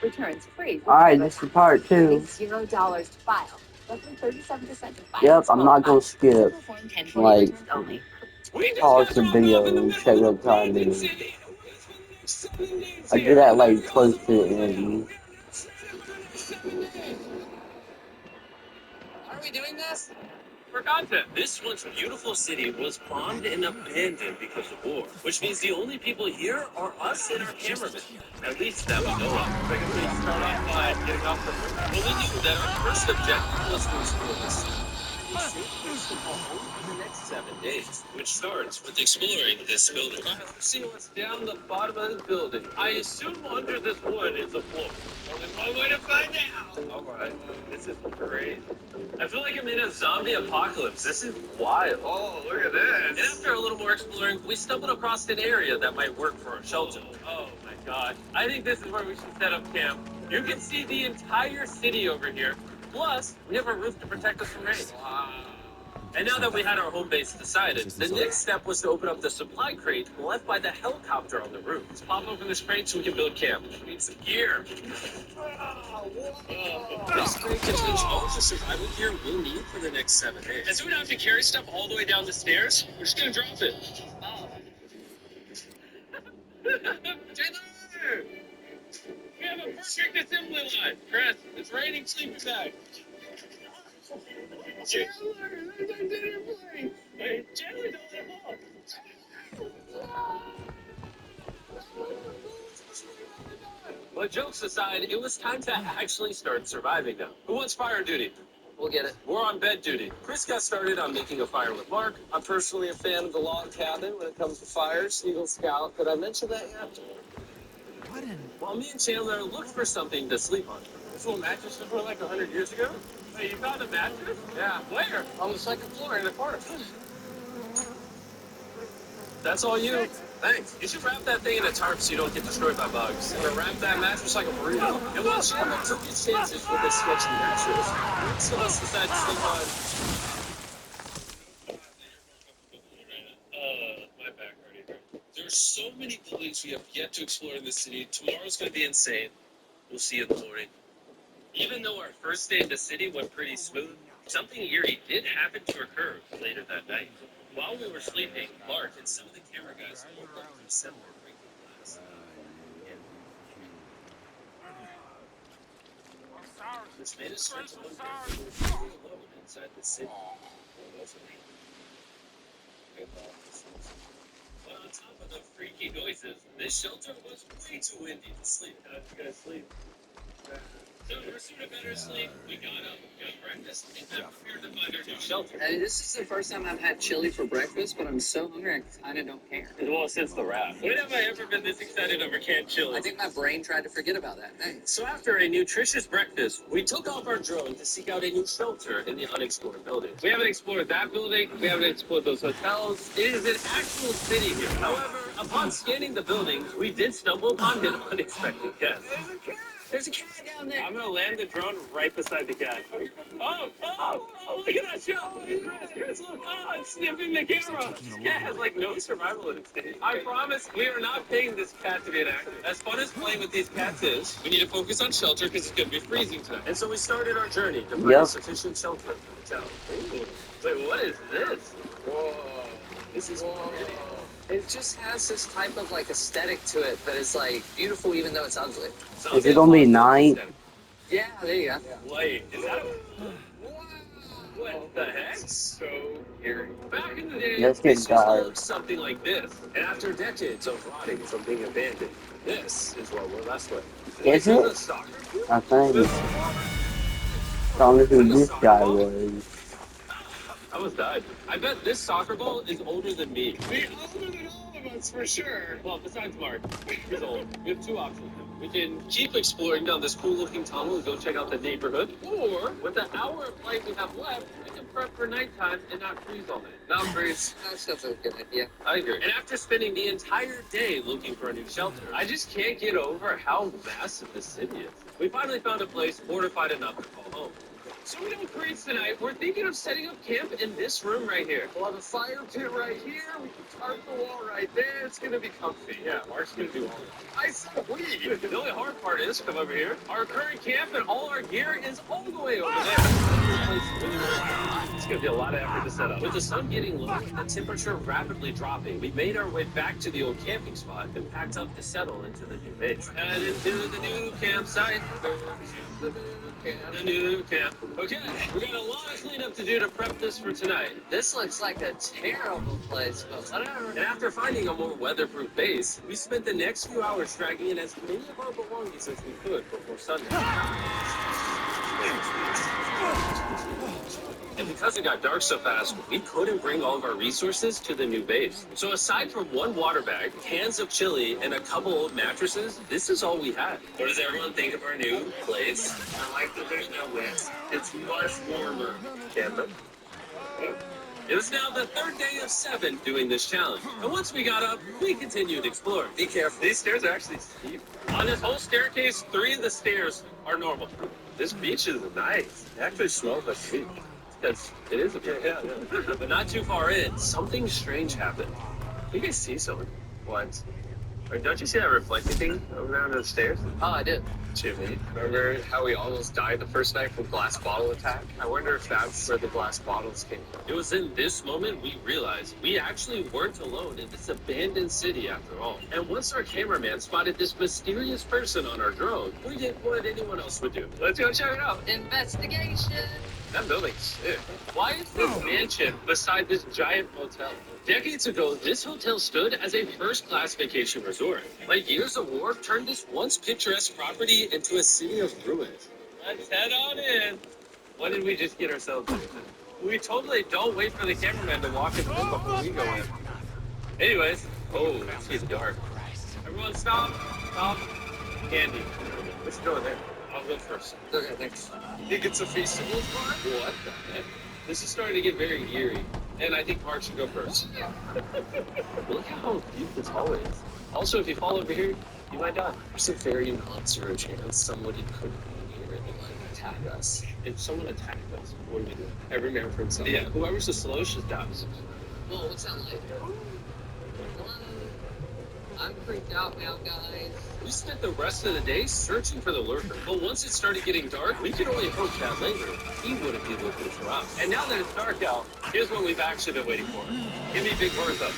Returns free. Alright, this is part two. $0 to file. Roughly 37% of Yep, filings I'm not gonna qualify. skip. Form 1040 Like, returns only. pause the video and check what time it is. I did that like close to the end. Are we doing this? For content. This once beautiful city was bombed and abandoned because of war, which means the only people here are us and our cameramen. At least that we know of. I guess we start off by getting off the roof. Well, we knew that our first objective was to explore the city. We saved this to call home for the next 7 days, which starts with exploring this building. See what's down the bottom of this building. I assume under this wood is a floor. Only one way to find out. All right, this is great. I feel like I'm in a zombie apocalypse. This is wild. Oh, look at this. And after a little more exploring, we stumbled across an area that might work for our shelter. Oh my god. I think this is where we should set up camp. You can see the entire city over here. Plus, we have a roof to protect us from rain. Wow. And now that we had our home base decided, the next step was to open up the supply crate left by the helicopter on the roof. Let's pop open this crate so we can build camp. We need some gear. This crate contains all the survival gear we'll need for the next 7 days. And so we don't have to carry stuff all the way down the stairs. We're just gonna drop it. Oh. Taylor! We have a perfect assembly line. Chris, it's raining sleeping bags. Chandler, there's our dinner plate. Hey, Chandler, don't let him off. But jokes aside, it was time to actually start surviving now. Who wants fire duty? We'll get it. We're on bed duty. Chris got started on making a fire with Mark. I'm personally a fan of the log cabin when it comes to fires. Eagle Scout. Did I mention that yet? What in? While me and Chandler looked for something to sleep on. This little mattress was from like 100 years ago? Hey, you found a mattress? Yeah. Where? On the second floor in the corner. That's all you. Thanks. You should wrap that thing in a tarp so you don't get destroyed by bugs. Or wrap that mattress like a burrito. And while Chandler took his chances with this sketchy mattress, some of us decided to sleep on. My back already hurt. There are so many buildings we have yet to explore in this city. Tomorrow's going to be insane. We'll see you in the morning. Even though our first day in the city went pretty smooth, something eerie did happen to occur later that night. While we were sleeping, Mark and some of the camera guys woke up from similar breaking glass. This made us start to wonder if we were truly alone inside the city. Or was it? But on top of the freaky noises, this shelter was way too windy to sleep. How did you guys sleep? So in pursuit of better sleep, we got up, got breakfast, and then prepared to find our new shelter. Hey, this is the first time I've had chili for breakfast, but I'm so hungry I kind of don't care. Well, since the wrap. When have I ever been this excited over canned chili? I think my brain tried to forget about that. Thanks. So after a nutritious breakfast, we took off our drone to seek out a new shelter in the unexplored building. We haven't explored that building. We haven't explored those hotels. It is an actual city here. However, upon scanning the buildings, we did stumble upon an unexpected guest. There's a cat down there. I'm gonna land the drone right beside the cat. Oh, look at that shot. Chris, look. Oh, it's sniffing the camera. This cat has like no survival instinct. I promise we are not paying this cat to be an actor. As fun as playing with these cats is, we need to focus on shelter because it's gonna be freezing tonight. And so we started our journey to find a sufficient shelter for the town. Ooh. Wait, what is this? Whoa. This is pretty. It just has this type of like aesthetic to it that is like beautiful even though it's ugly. Is it gonna be night? Yeah, there you go. Wait, is that a... What the heck? So eerie. Back in the day, this used to look something like this. And after decades of rotting from being abandoned, this is what we're left with. Is it? I think. Tell me who this guy was. I almost died. I bet this soccer ball is older than me. Older than all of us, for sure. Well, besides Mark, he's old. We have two options. We can keep exploring down this cool-looking tunnel and go check out the neighborhood. Or, with the hour of light we have left, we can prep for nighttime and not freeze all night. Not freeze. That's a good idea. I agree. And after spending the entire day looking for a new shelter, I just can't get over how massive this city is. We finally found a place fortified enough to call home. So we don't freeze tonight. We're thinking of setting up camp in this room right here. We'll have a fire pit right here. We can tarp the wall right there. It's gonna be comfy. Yeah, Mark's gonna do all of it. I said we. The only hard part is, come over here. Our current camp and all our gear is all the way over there. It's gonna be a lot of effort to set up. With the sun getting low and the temperature rapidly dropping, we made our way back to the old camping spot and packed up to settle into the new base. And into the new campsite. The new camp. Okay, we got a lot of cleanup to do to prep this for tonight. This looks like a terrible place, but whatever. And after finding a more weatherproof base, we spent the next few hours dragging in as many of our belongings as we could before sundown. And because it got dark so fast, we couldn't bring all of our resources to the new base. So aside from one water bag, cans of chili, and a couple old mattresses, this is all we had. What does everyone think of our new place? I like that there's no wind. It's much warmer. Canada. It was now the third day of 7 doing this challenge. And once we got up, we continued exploring. Be careful. These stairs are actually steep. On this whole staircase, 3 of the stairs are normal. This beach is nice. It actually smells like beach. Because it is a bit, yeah. But not too far in, something strange happened. You guys see something? What? Or don't you see that reflecting thing over there under the stairs? Oh, I did. Jimmy, remember how we almost died the first night from glass bottle attack? I wonder if that's where the glass bottles came from. It was in this moment we realized we actually weren't alone in this abandoned city after all. And once our cameraman spotted this mysterious person on our drone, we did what anyone else would do. Let's go check it out. Investigation. That building's sick. Why is this mansion beside this giant hotel? Decades ago, this hotel stood as a first-class vacation resort. But years of war turned this once picturesque property into a city of ruins. Let's head on in. What did we just get ourselves into? We totally don't wait for the cameraman to walk in the room before we go in. Anyways, it's getting dark. Everyone stop. Stop. Candy. Let's go in there. I'll go first. Okay, thanks. You think it's a festival bar? What the heck? This is starting to get very eerie, and I think Mark should go first. Look how deep this hallway is. Also, if you fall over here, you might die. There's a very non-zero chance somebody could be here and attack us. If someone attacked us, what do we do? Every man for himself. Yeah, whoever's the slowest just dies. Whoa, what's that like? I'm freaked out now, guys. We spent the rest of the day searching for the lurker, but once it started getting dark, we could only hope that later he wouldn't be looking for us. And now that it's dark out, here's what we've actually been waiting for. Give me Big Bertha.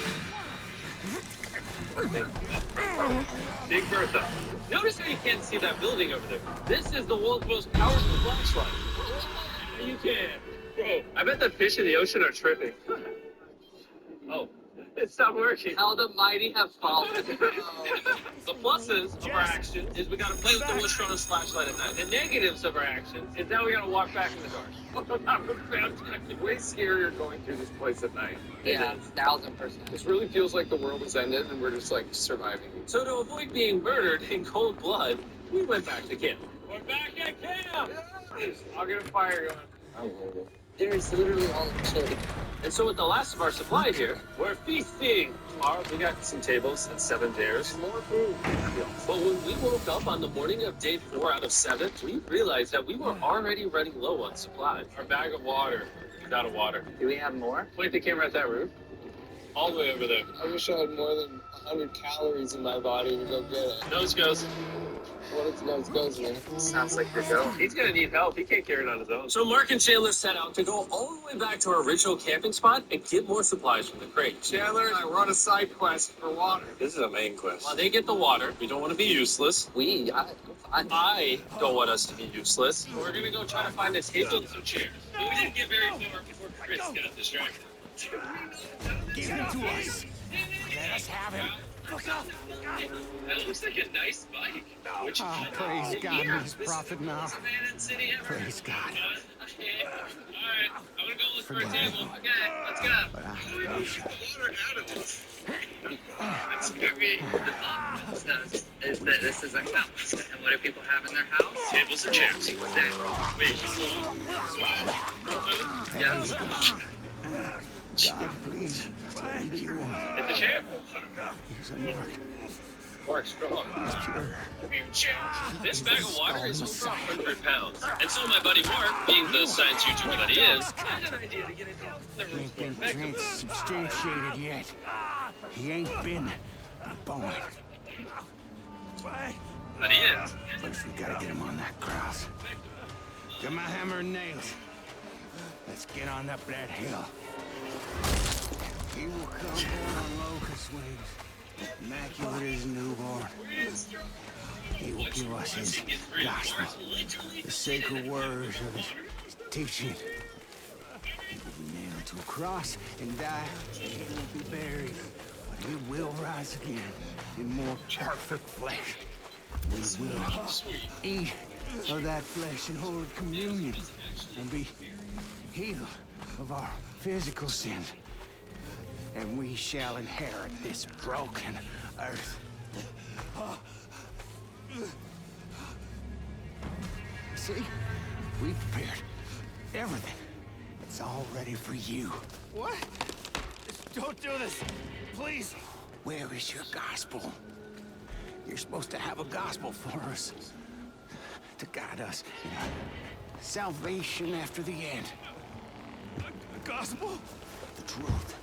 Big Bertha. Notice how you can't see that building over there. This is the world's most powerful flashlight. You can. Bro, I bet the fish in the ocean are tripping. Oh. It stopped working. How the mighty have fallen. The pluses of our action is we gotta play with the most strongest flashlight at night. The negatives of our action is now we gotta walk back in the dark. That was fantastic. Way scarier going through this place at night. Yeah, 1000%. This really feels like the world has ended and we're just like surviving. So to avoid being murdered in cold blood, we went back to camp. We're back at camp! Yes. I'll get a fire going. There's literally all the chili. And so with the last of our supply here, we're feasting. Tomorrow we got some tables and 7 chairs. More food. But when we woke up on the morning of day 4 out of 7, we realized that we were already running low on supplies. Our bag of water is out of water. Do we have more? Point the camera at that roof. All the way over there. I wish I had more than 100 calories in my body to go get it. Nose goes. What if the nose goes, man? Sounds like the go. He's gonna need help. He can't carry it on his own. So Mark and Chandler set out to go all the way back to our original camping spot and get more supplies from the crate. Chandler and I run a side quest for water. This is a main quest. While they get the water, we don't want to be useless. I don't want us to be useless. We're gonna go try to find a table and some chairs. But we didn't get very far before Chris got distracted. Give him to us. Let us have him. That looks like a nice bike. Which Praise God, he's prophet now. City ever. Praise God. Okay. Alright, I'm gonna go look for a Forget it. table. Okay, let's go. Water out of it. That's scary. This is a house. And what do people have in their house? Tables and chairs. Wait. Yeah. God, please. What do you want? Hit the chair. He's a mark. Mark Strong. This bag of water is over 100 pounds. And so my buddy Mark, being the science YouTuber that he is, had an idea to get it down from the Ain't been roof. transubstantiated yet. He ain't been born. But he is. First, we gotta get him on that cross. Get my hammer and nails. Let's get on up that hill. He will come down on locust wings, immaculate as a newborn. He will give us his gospel, the sacred words of his teaching. He will be nailed to a cross and die. He will be buried, but he will rise again in more perfect flesh. We will eat of that flesh in holy communion and be healed of our physical sins. And we shall inherit this broken earth. See? We prepared everything. It's all ready for you. What? Don't do this. Please. Where is your gospel? You're supposed to have a gospel for us. To guide us in our salvation after the end. A gospel? The truth.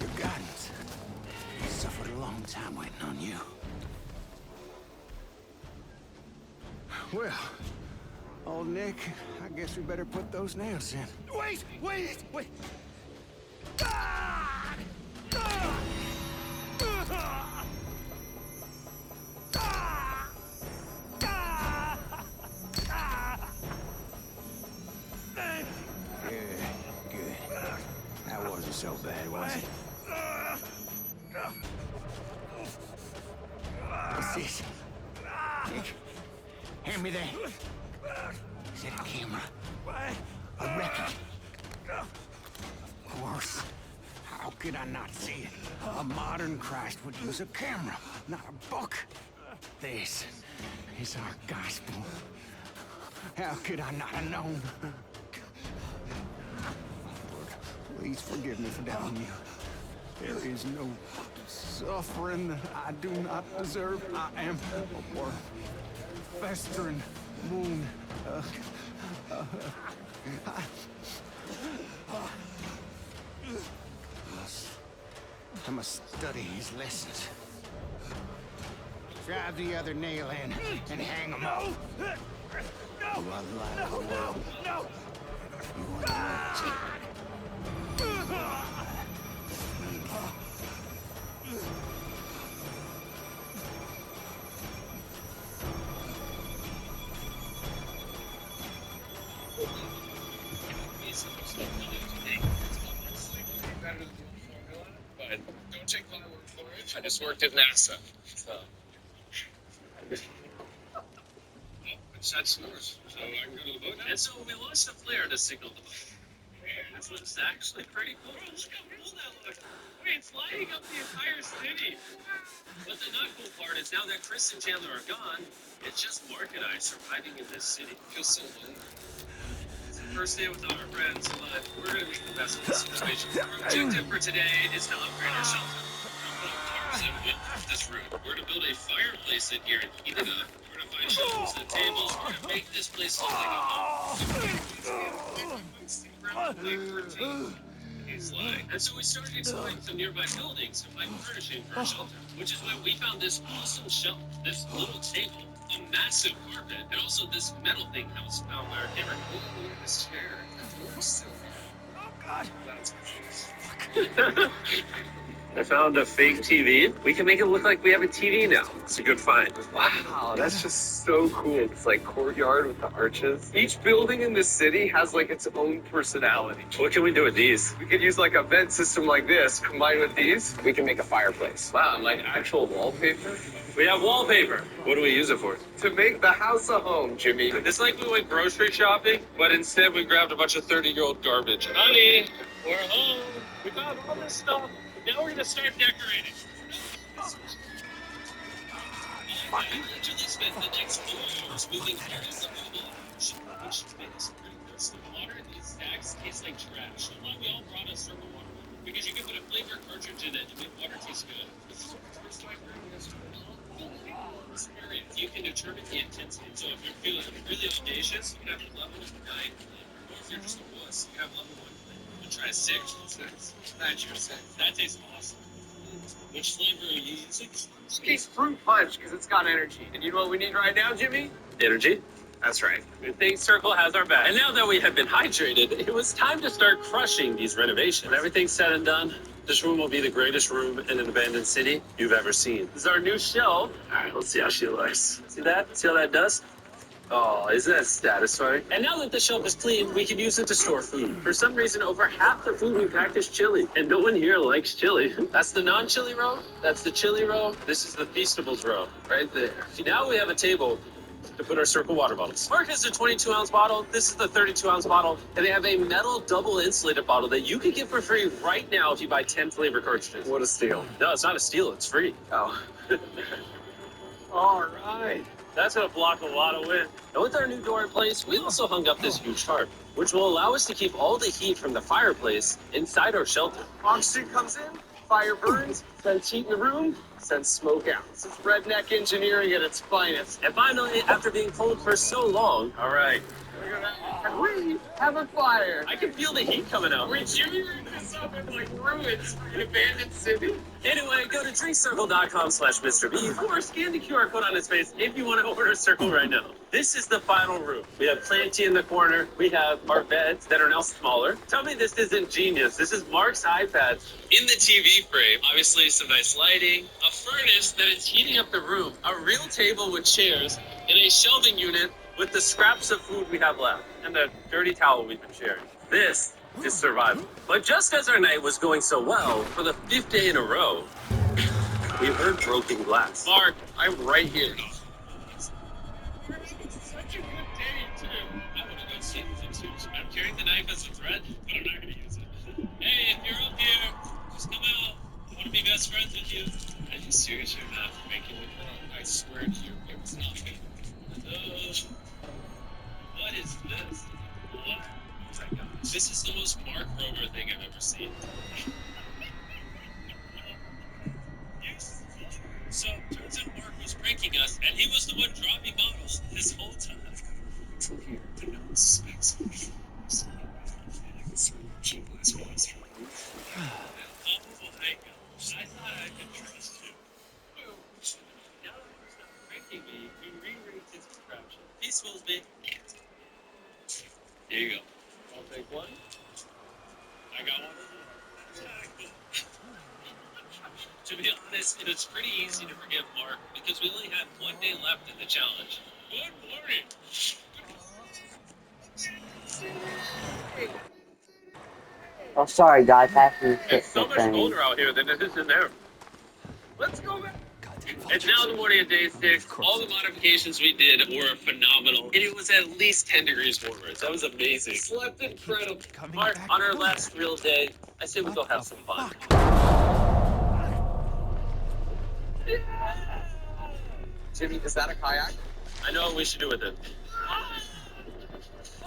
Your guidance. We suffered a long time waiting on you. Well, old Nick, I guess we better put those nails in. Wait! Good. That wasn't so bad, was it? What's this? Nick, hand me that. Is that a camera? A record? Of course. How could I not see it? A modern Christ would use a camera, not a book. This is our gospel. How could I not have known? Lord, please forgive me for doubting you. There is no suffering that I do not deserve. I am a worm, festering wound. I must study his lessons. Drive the other nail in and hang him up. You are the light of the world. No! You are the light. But don't take my word for it. I just worked at NASA. So. That's yours. So I can go to the boat now? And so we launched a flare to signal the boat. This looks actually pretty cool. Look how cool that looks. Wait, it's lighting up the entire city. But the not cool part is now that Chris and Chandler are gone, it's just Mark and I surviving in this city. Feels so lonely. It's the first day without our friends, but we're going to make the best of the situation. Our objective for today is to upgrade our shelter. This route. We're to build a fireplace in here and heat it up. We're to find shelves and tables. We're to make this place look like a home. He's like, and so we started exploring some nearby buildings and find furnishing for our shelter, which is why we found this awesome shelf, this little table, a massive carpet, and also this metal thing that was found by our camera. Ooh, look at this chair. That works so Oh, God! That's I found a fake TV. We can make it look like we have a TV now. It's a good find. Wow, that's just so cool. It's like courtyard with the arches. Each building in this city has like its own personality. What can we do with these? We could use like a vent system like this, combined with these. We can make a fireplace. Wow, like actual wallpaper? We have wallpaper. What do we use it for? To make the house a home, Jimmy. It's like we went grocery shopping, but instead we grabbed a bunch of 30-year-old garbage. Honey, we're home. We got all this stuff. Now we're gonna start decorating. I literally spent the next 4 hours moving carrots and moving which makes pretty gross. The water in these stacks tastes like trash. That's why we all brought a circle water. Because you can put a flavor cartridge in it and make water taste good. This is the first time we're doing this. Experience. You can determine the intensity. So if you're feeling really audacious, you have a level of 9. Or if you're just a wuss, you have level 1. You try a 6. 6. That's your 6. That tastes awesome. Which flavor are you using? It's fruit punch because it's got energy. And you know what we need right now, Jimmy? Energy. That's right. Good thing Circle has our back. And now that we have been hydrated, it was time to start crushing these renovations. When everything's said and done, this room will be the greatest room in an abandoned city you've ever seen. This is our new shelf. All right, let's see how she looks. See that? See how that does? Oh, isn't that satisfying? And now that the shelf is clean, we can use it to store food. For some reason, over half the food we packed is chili. And no one here likes chili. That's the non-chili row. That's the chili row. This is the Feastables row, right there. Now we have a table to put our Circle water bottles. Mark has a 22-ounce bottle. This is the 32-ounce bottle. And they have a metal double insulated bottle that you can get for free right now if you buy 10 flavor cartridges. What a steal. No, it's not a steal. It's free. Oh. All right. That's going to block a lot of wind. And with our new door in place, we also hung up this huge tarp, which will allow us to keep all the heat from the fireplace inside our shelter. Oxygen comes in, fire burns, sends heat in the room, sends smoke out. This is redneck engineering at its finest. And finally, after being cold for so long, all right, And we have a fire. I can feel the heat coming out. We junior this up in like ruins in an abandoned city. Anyway, go to drinkcircle.com/MrB or scan the QR code on his face if you want to order a Circle right now. This is the final room. We have Planty in the corner. We have our beds that are now smaller. Tell me this isn't genius. This is Mark's iPad. In the TV frame, obviously some nice lighting, a furnace that is heating up the room, a real table with chairs, and a shelving unit with the scraps of food we have left, and the dirty towel we've been sharing. This is survival. But just as our night was going so well, for the 5th day in a row, we heard broken glass. Mark, I'm right here. It's such a good day, too. I want to go see the too. I'm carrying the knife as a threat, but I'm not going to use it. Hey, if you're up here, just come out. I want to be best friends with you. Are you serious? You're not making it wrong. I swear to you, it was nothing. What is this? What? Oh my gosh. This is the most Mark Rover thing I've ever seen. So, turns out Mark was pranking us, and he was the one dropping bottles this whole time. From here to no one suspects me. So, I can sort of keep last ones from the roof. Oh my gosh. I thought I could trust you. Now that Mark's not pranking me, he re-rates his contraption. Peaceful, me. Here you go. I'll take one. I got one as well. To be honest, it is pretty easy to forgive Mark because we only had 1 day left in the challenge. Good morning. Oh, sorry, guys. I have to fix It's so the much thing. colder out here than it is in there. Let's go back. It's now the morning of day 6. All the modifications we did were phenomenal. And it was at least 10 degrees warmer. That was amazing. Slept incredible. Mark, on our last real day, I say we go have some fun. Jimmy, is that a kayak? I know what we should do with it.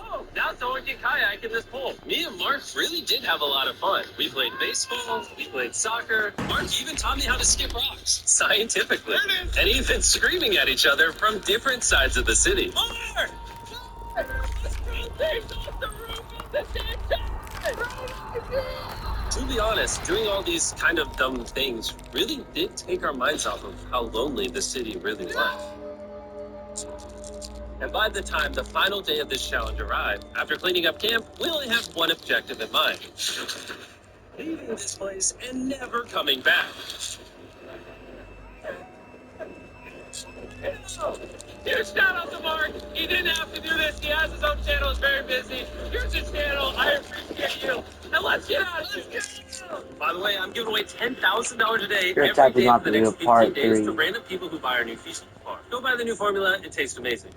Oh, now someone can kayak in this pool. Me and Mark really did have a lot of fun. We played baseball, we played soccer. Mark even taught me how to skip rocks, scientifically. There it is. And even screaming at each other from different sides of the city. Mark! To be honest, doing all these kind of dumb things really did take our minds off of how lonely the city really was. And by the time the final day of this challenge arrived, after cleaning up camp, we only have one objective in mind. Leaving this place and never coming back. Here's shout out to Mark. He didn't have to do this. He has his own channel. He's very busy. Here's his channel. I appreciate you. And let's get out. Let's get out. By the way, I'm giving away $10,000 a day You're every typing day out for the the next new part 15 days to 3. random people who buy our new Feastables bar. Go buy the new formula. It tastes amazing.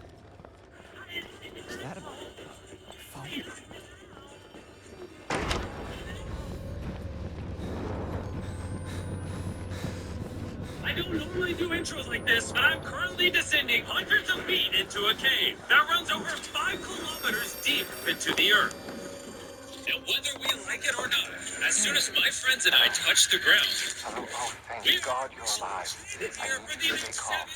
I don't normally do intros like this, but I'm currently descending hundreds of feet into a cave that runs over 5 kilometers deep into the earth. And whether we like it or not. As soon as my friends and I touch the ground, Oh, thank God you're alive. I need you to stay calm.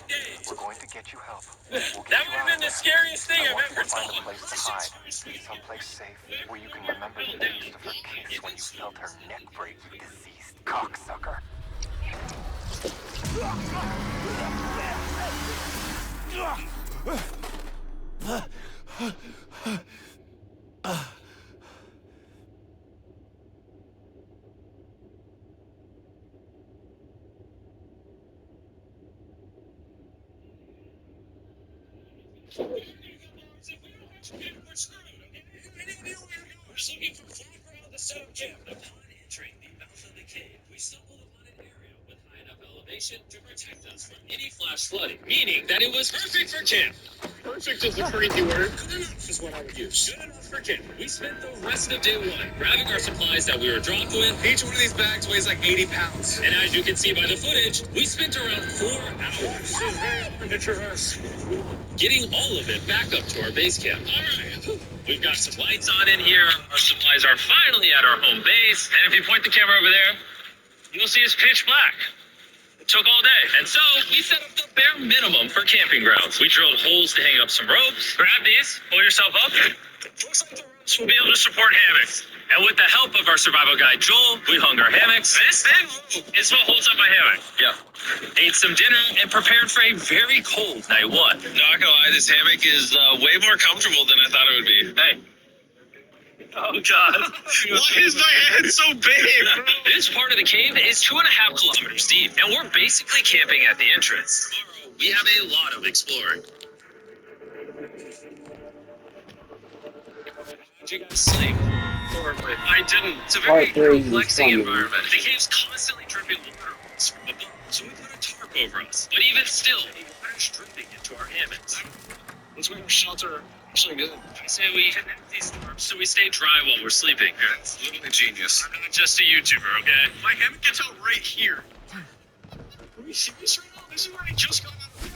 We're going to get you help. We'll get that you would have out been of the there. scariest thing I I've want you ever to find a done. place to hide. Someplace safe where you can remember the taste of her kiss when you felt her neck break, you diseased cocksucker. We're screwed, okay? Any of you weirdos looking for flat ground to set up camp. Upon entering the mouth of the cave, we stumbled upon an area with high enough elevation to protect us from any flash flooding, meaning that it was perfect for camp. Perfect is a crazy word. Good enough is what I would use. Good enough for camp. We spent the rest of day one grabbing our supplies that we were dropped with. Each one of these bags weighs like 80 pounds. And as you can see by the footage, we spent around 4 hours. This is very hard to traverse. Getting all of it back up to our base camp. All right. We've got some lights on in here. Our supplies are finally at our home base. And if you point the camera over there, you'll see it's pitch black. It took all day. And so we set up the bare minimum for camping grounds. We drilled holes to hang up some ropes. Grab these, pull yourself up. Looks like the ropes will be able to support hammocks. And with the help of our survival guide Joel, we hung our hammocks. This thing is what holds up my hammock. Yeah. Ate some dinner and prepared for a very cold night one. Not gonna lie, this hammock is way more comfortable than I thought it would be. Hey. Oh, God. Why is my head so big, bro? This part of the cave is 2.5 kilometers deep, and we're basically camping at the entrance. Tomorrow, we have a lot of exploring. Did you guys sleep? Horribly. I didn't. It's a very perplexing environment. The cave's constantly dripping water on us from above, so we put a tarp over us. But even still, the water's dripping into our hammocks. Let's make our shelter actually good. I say we connect these tarps so we stay dry while we're sleeping. It's literally genius. I'm not just a YouTuber, okay? My hammock gets out right here. Are you serious right now? This is where I just got out of the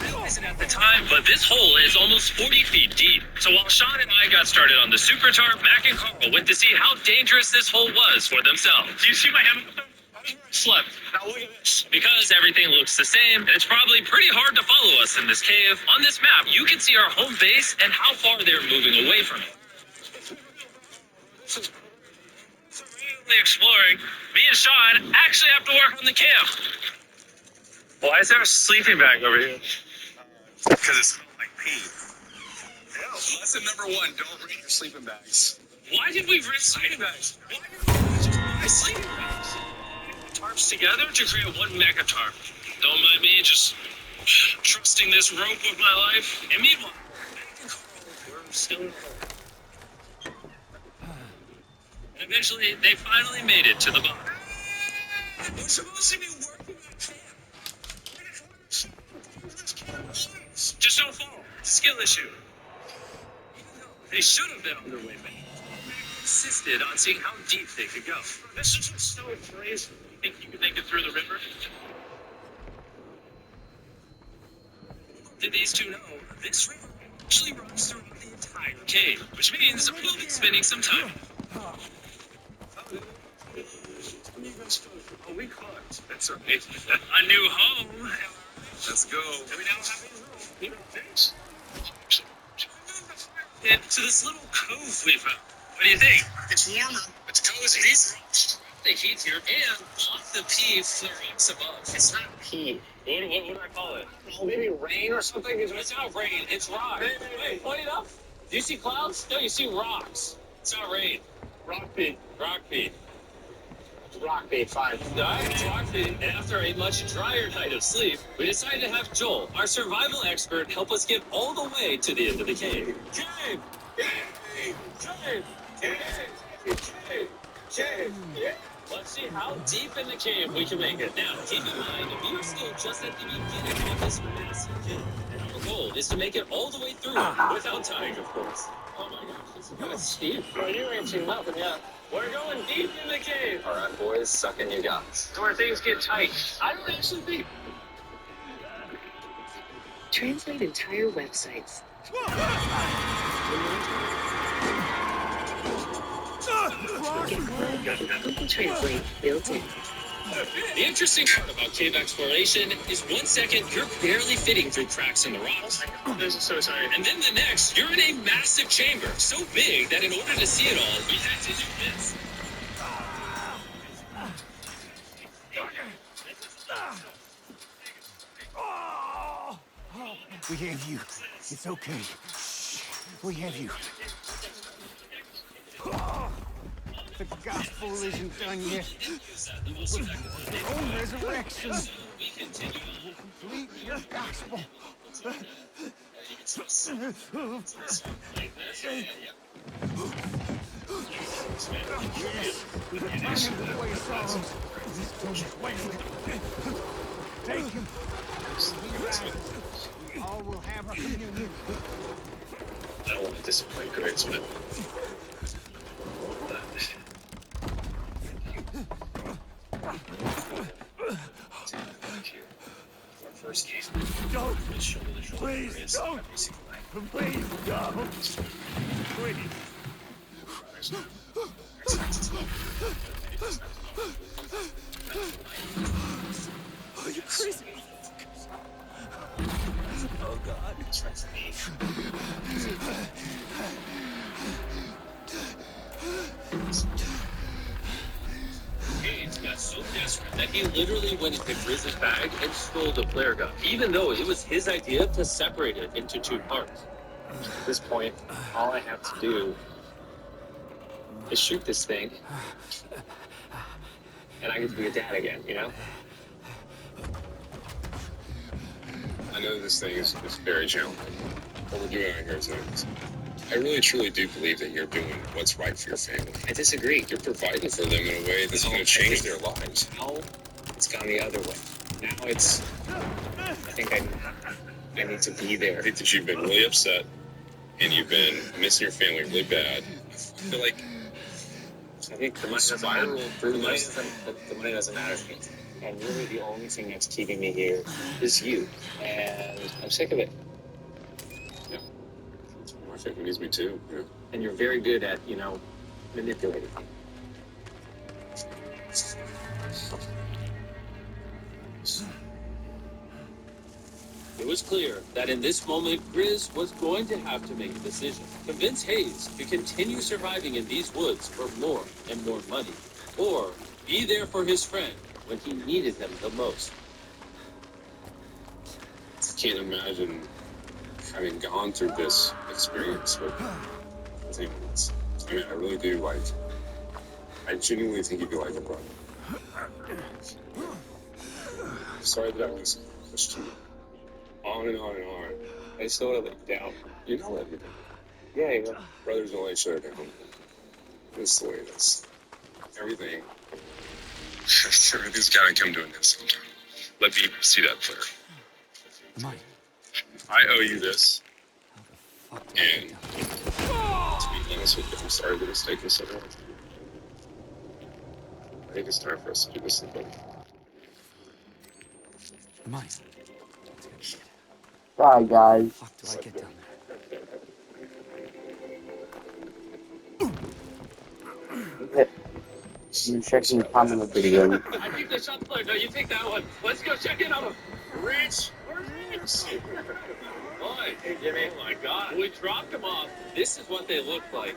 Realizing at the time, but this hole is almost 40 feet deep. So while Sean and I got started on the super tarp, Mac and Carl went to see how dangerous this hole was for themselves. Do you see my hammock? That is where I slept. Now look at this. Because everything looks the same, and it's probably pretty hard to follow us in this cave. On this map, you can see our home base and how far they're moving away from it. So randomly exploring, me and Sean actually have to work on the camp. Why is there a sleeping bag over here? Because it smells like pee. Yeah, lesson number 1, don't bring your sleeping bags. Why did we bring sleeping bags? Why did we just buy sleeping bags? Tarps together to create one mega tarp. Don't mind me just trusting this rope with my life. And meanwhile, Mac and Carl were still in the hole. And eventually, they finally made it to the bottom. We're supposed to be working on camp. Just don't fall. Skill issue. Even though they should have been on their way back. They insisted on seeing how deep they could go. This is just so crazy. You think you could make it through the river? Did these two know this river actually runs throughout the entire cave, which means we'll be spending some time. Oh, we caught. That's right. A new home. Let's go. And we now have a room. You know, thanks. To this little cove we found. What do you think? It's warmer. It's cozy. The heat here and off the pea flare-ups above. It's not pee. What would I call it? Oh, maybe rain or something? It's not rain, it's rock. Wait, funny enough, do you see clouds? No, you see rocks. It's not rain. Rock pee. Rock pea. Rock pee, fine. Alright, it's rock pea. And after a much drier night of sleep, we decided to have Joel, our survival expert, help us get all the way to the end of the cave. Cave! Cave! Cave! Cave! Cave! Yeah. Let's see how deep in the cave we can make it. Now, keep in mind, we are still just at the beginning of this massive cave. And our goal is to make it all the way through without dying, of course. Oh my gosh, this is kind of steep. Bro, you ain't seen nothing yet. We're going deep in the cave. All right, boys, suck in you guys. Where things get tight. I don't actually think. Translate entire websites. Get home, Google Translate built in. The interesting part about cave exploration is 1 second you're barely fitting through cracks in the rocks. This is so sorry. And then the next, you're in a massive chamber, so big that in order to see it all, we had to do this. We have you. It's okay. We have you. The gospel isn't done yet. Your own resurrection will complete your gospel. Yes, we can turn him away sorrows. Take him. Be right. We all will have our communion. I don't want to disappoint Grace, but our first case. Don't. Show me the shoulder. Please, don't. Please, don't. Please. Oh, you crazy. Oh, God. Haynes got so desperate that he literally went into Griz's bag and stole the flare gun, even though it was his idea to separate it into 2 parts. At this point, all I have to do is shoot this thing, and I get to be a dad again, you know? I know this thing is very challenging. What we're doing out here tonight. I really truly do believe that you're doing what's right for your family. I disagree. You're providing for them in a way that's going to change their lives. Now it's gone the other way. Now it's, I think I need to be there. I think that you've been really upset and you've been missing your family really bad. I feel like I think the money doesn't matter. The money doesn't matter to me. And really the only thing that's keeping me here is you. And I'm sick of it. my family needs me too. Yeah. And you're very good at, manipulating me. It was clear that in this moment, Grizz was going to have to make a decision. Convince Hayes to continue surviving in these woods for more and more money, or be there for his friend when he needed them the most. I can't imagine having gone through this experience with anyone. I mean, I really do, I genuinely think you'd be like a brother. Sorry that I was pushed you on and on and on. I just don't want to let you down. You know everything. Yeah. Brothers don't let each other down. That's the way it is. Everything. Everything's got to come to an end sometime. Let me see that player. Mike. I owe you this. And to be honest with you, I'm sorry the mistake was so wrong. I think it's time for us to do this again. Mike. Bye, guys. Fuck do I get down there? I'm checking the comment of the video. I think they shot the player. No, you take that one. Let's go check in on him. Rich! Boy, hey Jimmy. Oh my God. We dropped them off. This is what they look like.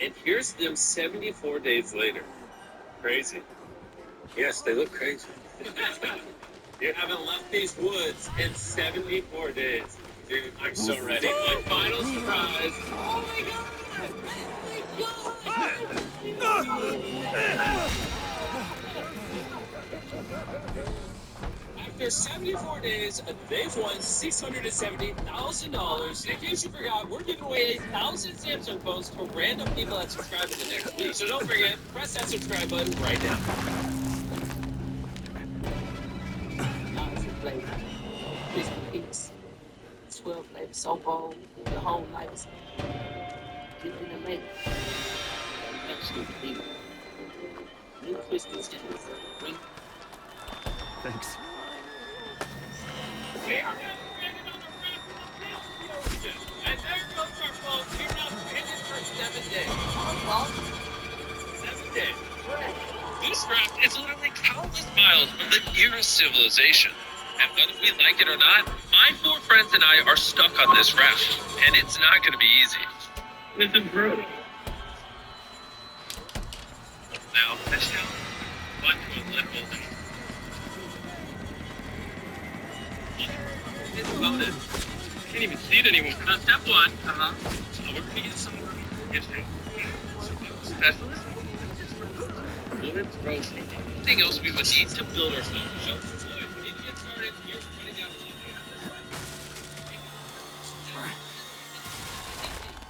And here's them 74 days later. Crazy. Yes, they look crazy. You haven't left these woods in 74 days. Dude, I'm so ready. My final surprise. Oh my God! After 74 days, they've won $670,000. In case you forgot, we're giving away 1,000 Samsung phones to random people that subscribe in the next week. So don't forget, press that subscribe button right now. This piece, 12 flavors, so bold, the whole life is deep in the lake. Actually, deep. New twisted skins. Thanks. We are now stranded on the raft of the ocean. And there goes our phone. We're now stranded for 7 days. Well, Spacecraft is literally countless miles from the nearest civilization. And whether we like it or not, my 4 friends and I are stuck on this raft. And it's not going to be easy. This is brutal. Now, this town, one to a little. It's loaded. Can't even see it anymore. Now, step 1. We're going to get some history. Specialist. Bullets, roasting. Anything else we would need to build ourselves a shelter. We need to get started. Here's running out of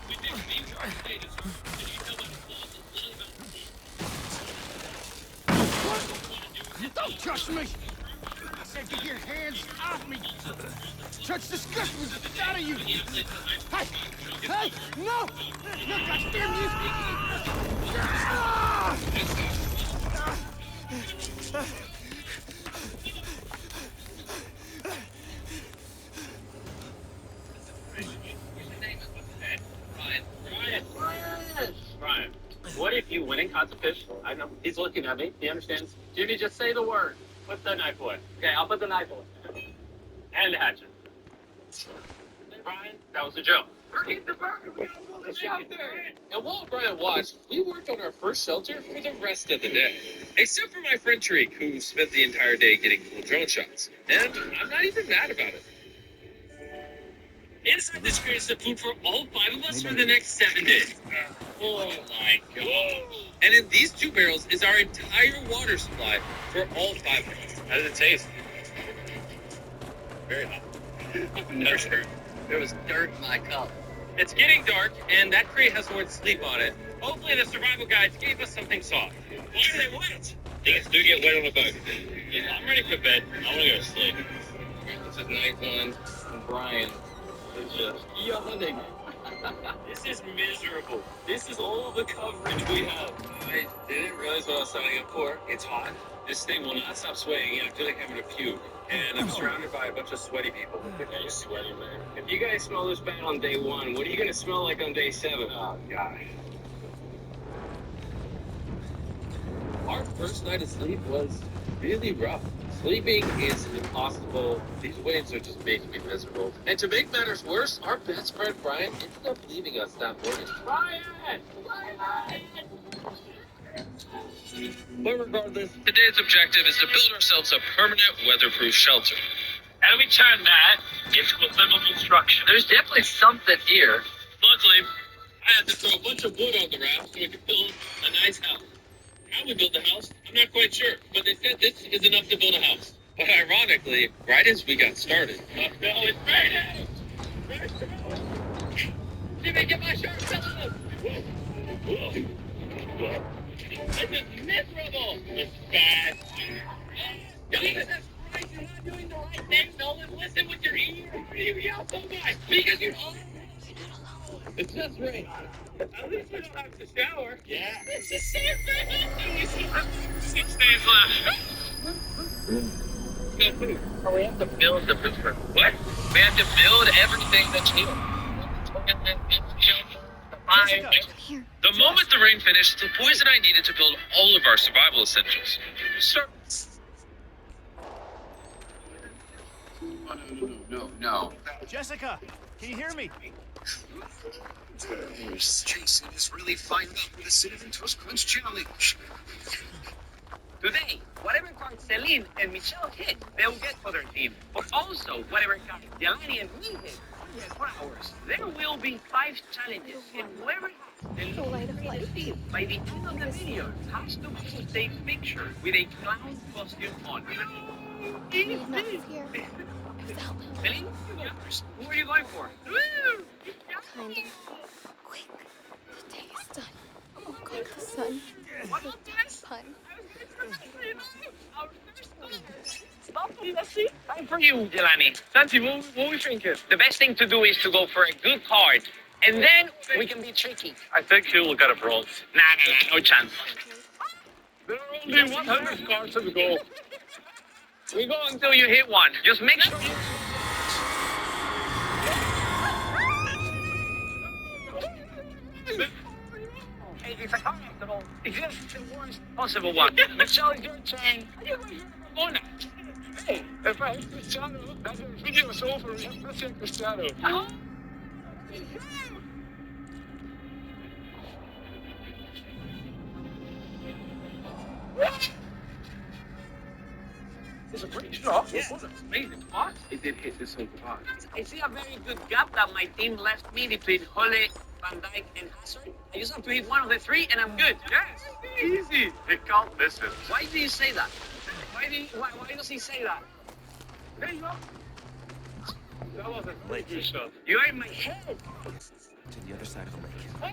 we think we need to stay to start. And you know what? Don't touch me! I said get your hands off me! Touch disgust me! Get out of you! Hey! Hey! No! No, goddamn you! Ah! Brian, what if you went and caught the fish? I know. He's looking at me. He understands. Jimmy, just say the word. Put the knife away. Okay, I'll put the knife away. And the hatchet. Brian, that was a joke. We're getting the burger. We gotta build a shelter. And while Brian watched, we worked on our first shelter for the rest of the day. Except for my friend Tariq, who spent the entire day getting cool drone shots. And I'm not even mad about it. Inside this crate is the food for all 5 of us for the next 7 days. Oh my god. And in these 2 barrels is our entire water supply for all 5 of us. How does it taste? Very hot. No, sure. There was dirt in my cup. It's getting dark, and that crate has the word sleep on it. Hopefully the survival guides gave us something soft. Why are they wet? Things do get wet on the boat. Yeah, I'm ready for bed. I want to go to sleep. This is night 1. And Brian is just yawning. This is miserable. This is all the coverage we have. I didn't realize what I was signing up for. It's hot. This thing will not stop swaying, and I feel like having a puke. And I'm surrounded by a bunch of sweaty people. Yeah, you sweaty, man. If you guys smell this bad on day 1, what are you going to smell like on day 7? Oh, God. Our first night of sleep was really rough. Sleeping is impossible. These waves are just making me miserable. And to make matters worse, our best friend Brian ended up leaving us that morning. Brian! But regardless, today's objective is to build ourselves a permanent weatherproof shelter. How do we turn that into a livable structure? There's definitely something here. Luckily, I had to throw a bunch of wood on the raft so we could build a nice house. How we build the house, I'm not quite sure, but they said this is enough to build a house. But ironically, right as we got started, Let's go, it's raining! Jimmy, get my shirt off! This is miserable! It's bad. Jesus Christ, you're not doing the right thing, Nolan. Listen with your ears. Why do you yell so much? Because you're It's just rain. At least we don't have to shower. Yeah. It's the same thing. 6 days left. Oh, we have to build the blueprint. What? We have to build everything that's new. The moment the rain finished, the boys and I needed to build all of our survival essentials. Start. No. Jessica, can you hear me? Jason is really fired up with the Cinnamon Toast Crunch Challenge. Today, whatever card Celine and Michelle hit, they'll get for their team. But also, whatever card Delaney and me hit, we get for ours. There will be 5 challenges, and whoever has the lowest team by the end of the video has to take a picture with a clown costume on. Easy. Celine, you go first. Who are you going for? Woo! Kind of. Quick. The day is done. Oh God, the sun. What about this? Pun. Time for you, Jelani. Santi, what we thinking? The best thing to do is to go for a good card, and then we can be tricky. I think he'll get a bronze. Nah, no chance. There are only 100 cards in the goal. We go until you hit one. Just make sure you... Hey, it's a card after Oh, it's just the worst possible one. Michelle, it's your turn. Are you going to Ramona? Hey, if I hit Cristiano, then the video is over. We have Messi and Cristiano. Oh. It's a great shot. Yeah. It was amazing. What? It did hit this whole hard. I see a very good gap that my team left me between Hole, Van Dijk, and Hazard. I just have to hit one of the three, and I'm good. Yes, easy. They can't miss it. Why do you say that? Why does he say that? There you go. That was a great good shot. You're in my head. To the other side of the lake. Oh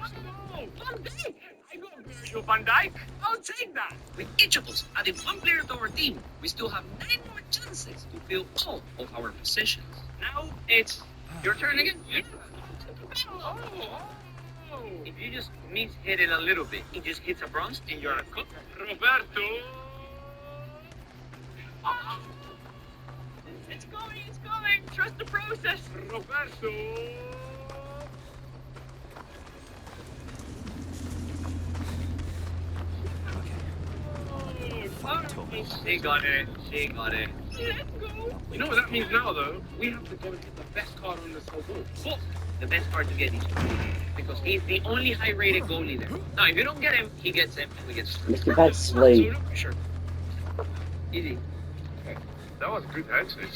no! Van Dijk! I got Virgil van Dijk. I'll take that. With each of us adding one player to our team, we still have 9 more chances to fill all of our positions. Now it's your turn again. Oh. If you just miss-hit it a little bit, it just hits a bronze and you're a cook. Roberto. Oh. It's going. Trust the process. Roberto. She got it. Let's go. You know what that means now, though? We have to go and get the best card on this whole board. But the best card to get is because he's the only high-rated goalie there. Now, if you don't get him, he gets him, and we get Mr. Bad Slave. Sure. Easy. Okay. That was good, actually.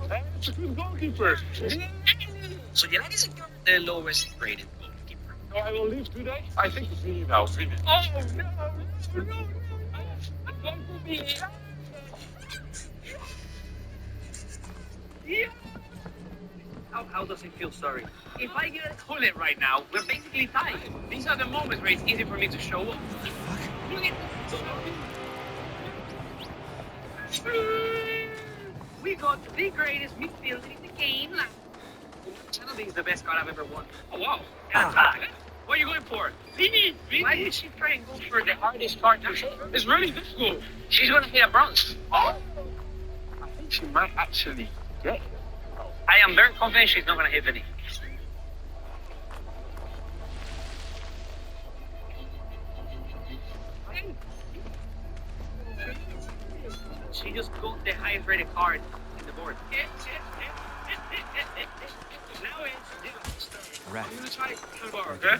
That's a good goalkeeper. So Yanagi is the lowest rated goalkeeper. So I will leave today. I think it's me now. Oh no! I'm going to be. Yeah. How does it feel sorry? If I get a bullet right now, we're basically tied. These are the moments where it's easy for me to show up. Look at we got the greatest midfielder in the game. I don't think it's the best card I've ever won. Oh wow! What are you going for? Vinny! Why did she try and go for the hardest card to hit? It's really difficult. She's gonna hit a bronze. Oh! I think she might actually get it. I am very confident she's not gonna hit Vinny. She just got the highest rated card in the board. Now it's Right. I'm gonna try handbar, okay?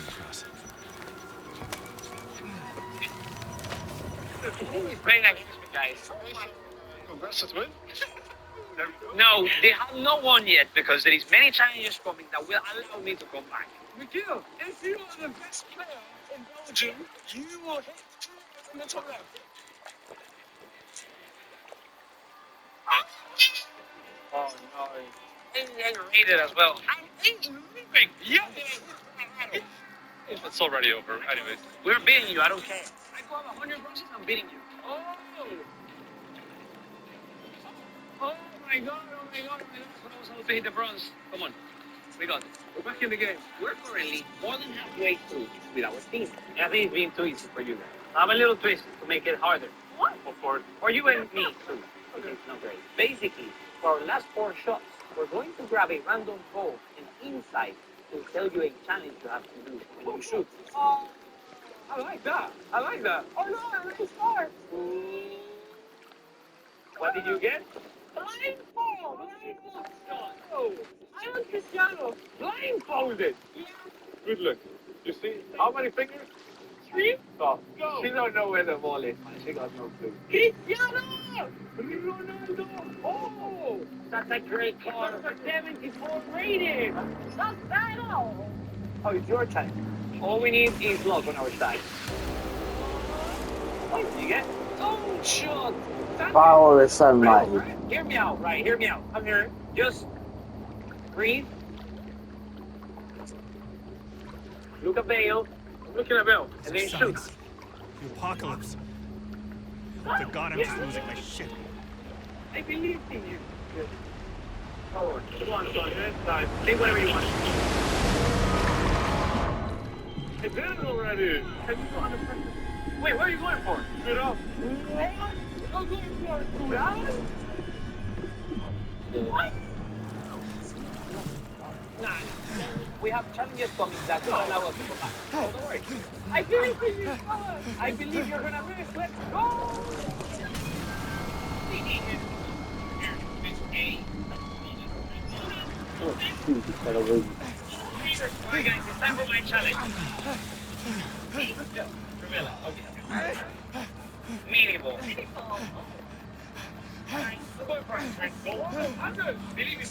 He's playing against me, guys. Congrats, that's win. No, they have not won yet because there is many challenges coming that will allow me to come back. Mikhail, if you are the best player in Belgium, you will hit on the top left. Oh no. And rated as well. I'm leaving. Yeah. It's already over. Anyways. We're beating you, I don't care. I go have 100 bronzes, I'm beating you. Oh my god. I was able to hit the bronze. Come on. We got it. we're back in the game. We're currently more than halfway through with our team. And I think it's being too easy for you guys. I have a little twist to make it harder. What? Of course. For you and me too. Okay, it's not great. Basically, for our last 4 shots, we're going to grab a random ball and inside to tell you a challenge you have to do when you shoot. Oh, I like that. Oh no, I really start. What did you get? Blindfold. Oh, I was Cristiano. Blindfolded. Yeah. Good look. You see how many fingers? 3? Oh, go. She don't know where the ball is, man. She got no clue. Cristiano! Ronaldo. Oh, That's a great card. 74 rated. That's bad. Oh, it's your time. All we need is luck on our side. What did you get? Oh, shot. Follow the sunlight. Hear me out, right? Hear me out. I'm here. Just breathe. Look at Bale. I'm looking at Bill. And then shoot. The apocalypse. The god, I'm just losing my shit. I believe in you. Forward. Come on, this time. Say whatever you want. I did it already. Can you go on the pressure? Wait, what are you going for? Good up. I'm going for it. What? challenges coming. That's not allowed us to go back. So don't worry. I believe in you, fellas. I believe you're gonna miss. Let's go! Oh, shoot, it's got a wig. Alright guys, it's time for my challenge. Camilla, okay. Meaningful. Alright, go for it. Go on. I'm good. Believe me.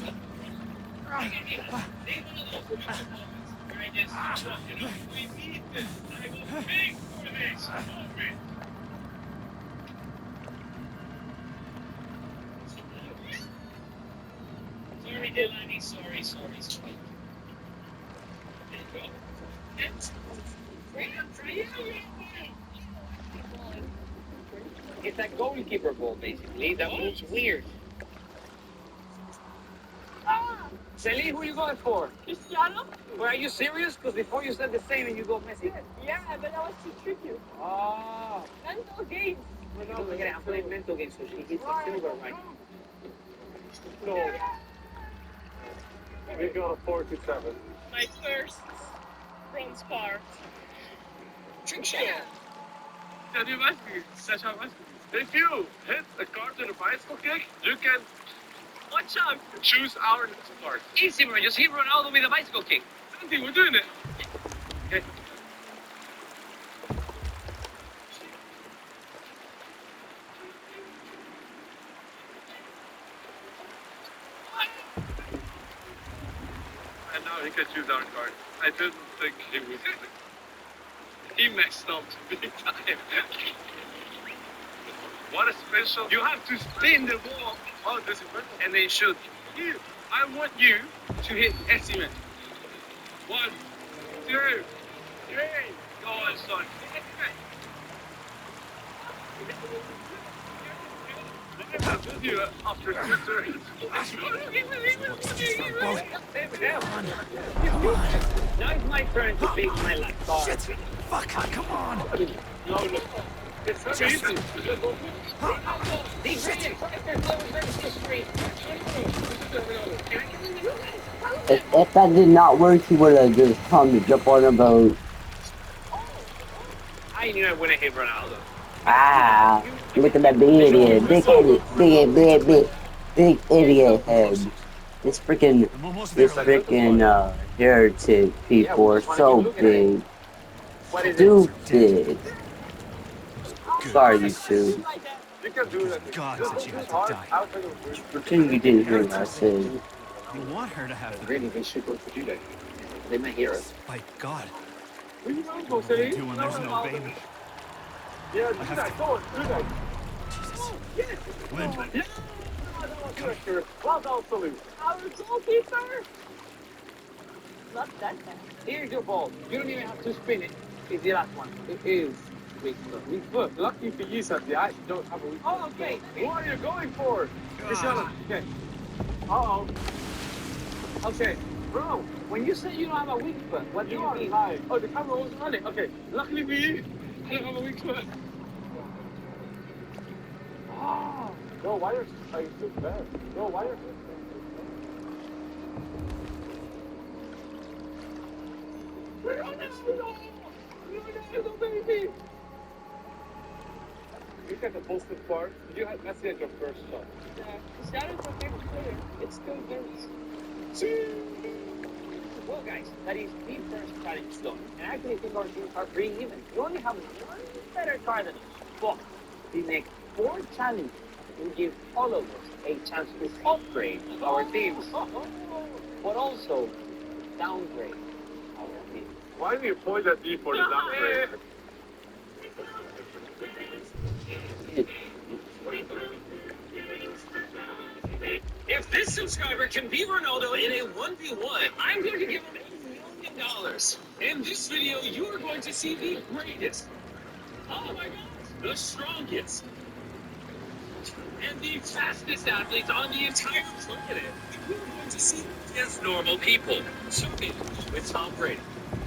Alright, just trust me. We need this. I will pay for this. Sorry, Delaney. Sorry. It's that goalkeeper ball, basically. That moves weird. Celine, who are you going for? Cristiano? Well, are you serious? Because before you said the same and you go Messi. Yeah, but that was too tricky. Oh. Mental games. No, I'm playing mental games, so she hits the silver right. No. We got a 4-7. My first bronze bar. Trick shot. If you hit a card in a bicycle kick, you can watch out. Choose our next card. Easy, bro. Just hit Ronaldo with a bicycle kick. Santi, we're doing it. Okay. And now he can choose our card. I didn't think he would. He messed up big time. What a special. You have to spin the ball on this and then shoot. You. I want you to hit Essiman. 1, 2, 3. Go on, son. With you after 2 turns. Now it's my turn to pick my last card. Shit! Fuck! Come on! No. It's not easy. If that did not work, he would have just come to jump on a boat. I knew I wouldn't hit Ronaldo. Ah, look at that big idiot. Big idiot head. This freaking heretic people are so big. Stupid. Sorry, YouTube. You can do that. God said she had to die. Pretend you didn't hear what I said. You want her to have the Really, they should go to do that. They might hear us. by God. Where you going, What do Jose? we do when there's no baby? Yeah, do that. Go on, do that. Lynn, Well done, salute. Our goalkeeper? Not that bad. Here's your ball. You don't even have to spin it. It's the last one. It is weak foot. Lucky for you, Santi. I actually don't have a weak foot. Oh, okay. What are you going for? Cristiano. Okay. Uh-oh. Okay. Bro, when you say you don't have a weak foot, what do you mean? High. Oh, the camera wasn't on it. Okay. Luckily for you, I don't have a weak foot. Oh. No, why are you so bad? No, why are you baby! Look at the posted part. You had Messi at your first shot. Yeah, Cristiano's my favorite player. It's still good. Well, guys, that is the first challenge done. And I actually think our teams are pretty even. You only have one better card than us. But the next 4 challenges will give all of us a chance to upgrade our teams. But also downgrade our teams. Why do you point at me for the downgrade? If this subscriber can beat Ronaldo in a 1v1, I'm going to give him $1 million. In this video, you are going to see the greatest, oh my God, the strongest, and the fastest athletes on the entire planet. You're going to see as normal people. So, with Tom Brady.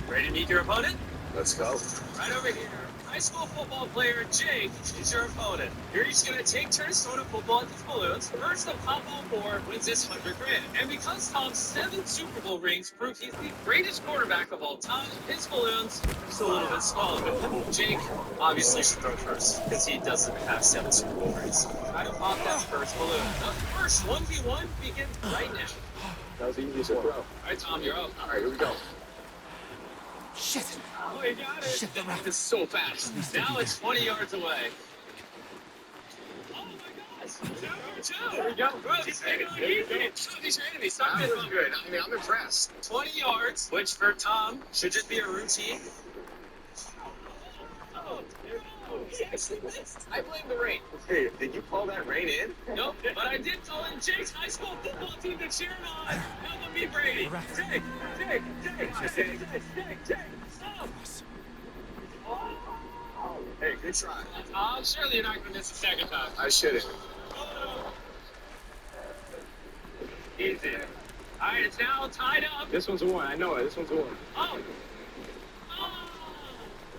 Ready to meet your opponent? Let's go. Right over here. High school football player Jake is your opponent. You're each going to take turns throwing a football at these balloons. First, the pop all 4 wins this $100 grand. And because Tom's 7 Super Bowl rings prove he's the greatest quarterback of all time, his balloons are just a little bit smaller. Jake obviously should throw first because he doesn't have 7 Super Bowl rings. Try to pop that first balloon. The first 1v1 begins right now. That was the easiest throw. All right, Tom, you're up. All right, here we go. Shit! Oh, you got it. Shit, the ref. It's so fast. Now it's 20 yards away. Oh my gosh. There we go. Bro, he's taking it easy. These are enemies. Stop That it. was good. I mean, I'm impressed. 20 yards, which for Tom should just be a routine. Oh, he actually missed. I blame the rain. Hey, did you call that rain in? Nope, but I did call in Jake's high school football team to cheer him on. Help me, Brady. Jake, stop. Hey, good try. Surely you're not going to miss a second time. I shouldn't. Easy. All right, it's now tied up. This one's a one. I know it. This one's a one. Oh.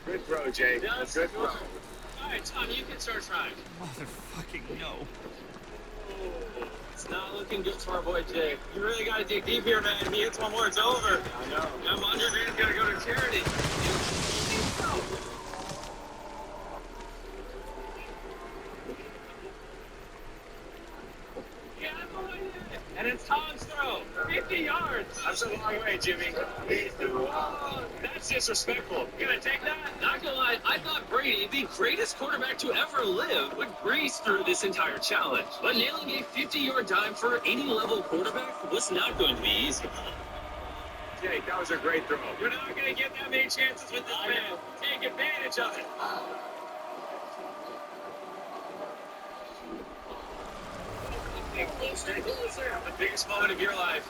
Good throw, Jay. Just Good throw. All right, Tom, you can start trying. Motherfucking no. It's not looking good for our boy Jake. You really got to dig deep here, man. If he hits one more, it's over. I know. That $100 grand's got to go to charity. And it's Tom's throw. 50 yards. That's a long way, Jimmy. Oh, that's disrespectful. You gonna take that? Not gonna lie, I thought Brady, the greatest quarterback to ever live, would breeze through this entire challenge. But nailing a 50-yard dime for any level quarterback was not going to be easy. Jake, that was a great throw. You're not gonna get that many chances with this man. Take advantage of it. The biggest moment of your life.